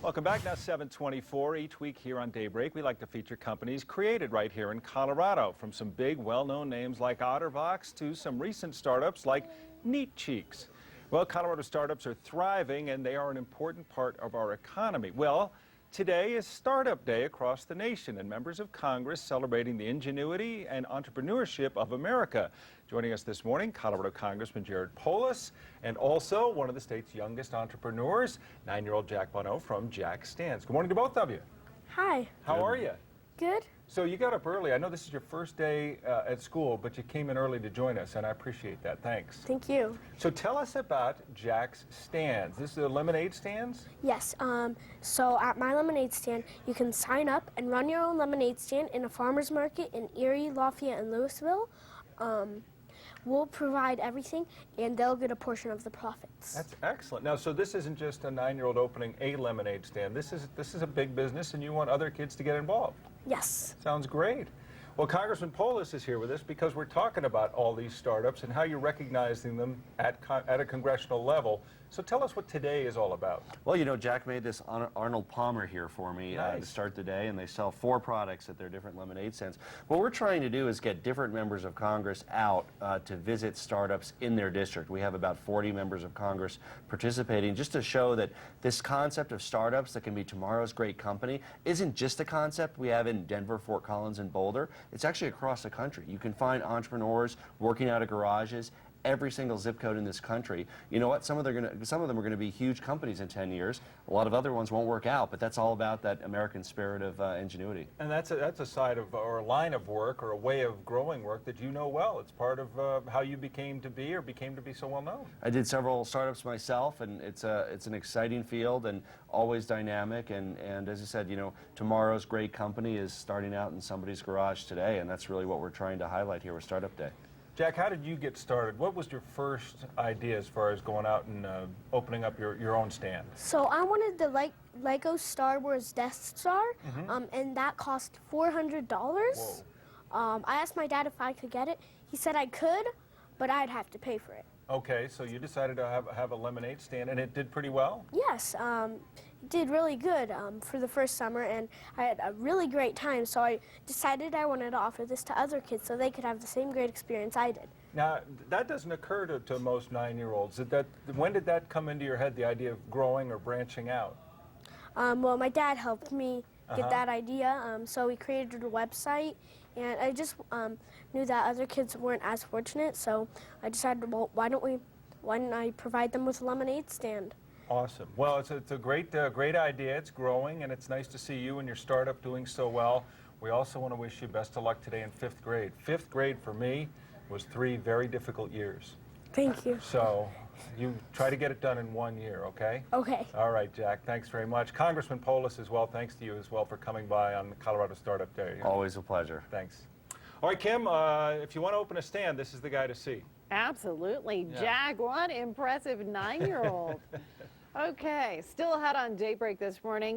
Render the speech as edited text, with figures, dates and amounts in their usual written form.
Welcome back. Now 7:24. Each week here on Daybreak, we like to feature companies created right here in Colorado, from some big, well-known names like OtterBox to some recent startups like Neat Cheeks. Well, Colorado startups are thriving, and they are an important part of our economy. Well, today is Startup Day across the nation, and members of Congress celebrating the ingenuity and entrepreneurship of America. Joining us this morning, Colorado Congressman Jared Polis, and also one of the state's youngest entrepreneurs, 9-year-old Jack Bonneau from Jack Stands. Good morning to both of you. Hi. How are you? Good. So you got up early. I know this is your first day at school, but you came in early to join us, and I appreciate that. Thanks. Thank you. So tell us about Jack's Stands. This is a lemonade stands? Yes. So at my lemonade stand, you can sign up and run your own lemonade stand in a farmer's market in Erie, Lafayette, and Louisville. We'll provide everything, and they'll get a portion of the profits. That's excellent. Now, so this isn't just a 9-year-old opening a lemonade stand. This is a big business, and you want other kids to get involved. Yes. Sounds great. Well, Congressman Polis is here with us because we're talking about all these startups and how you're recognizing them at a congressional level. So tell us what today is all about. Well, you know, Jack made this Arnold Palmer here for me Nice. to start the day, and they sell 4 products at their different lemonade stands. What we're trying to do is get different members of Congress out to visit startups in their district. We have about 40 members of Congress participating, just to show that this concept of startups that can be tomorrow's great company isn't just a concept we have in Denver, Fort Collins, and Boulder. It's actually across the country. You can find entrepreneurs working out of garages every single zip code in this country. You know what? Some of them are going to be huge companies in 10 years. A lot of other ones won't work out, but that's all about that American spirit of ingenuity. And that's a side of, or a line of work, or a way of growing work that you know well. It's part of how you became to be so well known. I did several startups myself, and it's an exciting field and always dynamic. And as I said, you know, tomorrow's great company is starting out in somebody's garage today, and that's really what we're trying to highlight here with Startup Day. Jack, how did you get started? What was your first idea as far as going out and opening up your own stand? So I wanted the Lego Star Wars Death Star, and that cost $400. Whoa. I asked my dad if I could get it. He said I could, but I'd have to pay for it. Okay, so you decided to have a lemonade stand, and it did pretty well? Yes, it did really good for the first summer, and I had a really great time, so I decided I wanted to offer this to other kids so they could have the same great experience I did. Now, that doesn't occur to most 9-year-olds. When did that come into your head, the idea of growing or branching out? Well, my dad helped me get that idea, so we created a website, and I just knew that other kids weren't as fortunate, so I decided, well, why don't I provide them with a lemonade stand? Awesome. Well, it's a great idea. It's growing, and it's nice to see you and your startup doing so well. We also want to wish you best of luck today in 5th grade. 5th grade for me was 3 very difficult years. Thank you. So you try to get it done in 1 year, okay? Okay. All right, Jack. Thanks very much. Congressman Polis as well, thanks to you as well for coming by on Colorado Startup Day. Always a pleasure. Thanks. All right, Kim, if you want to open a stand, this is the guy to see. Absolutely. Yeah. Jack, what impressive 9-year-old. Okay, still ahead on Daybreak this morning.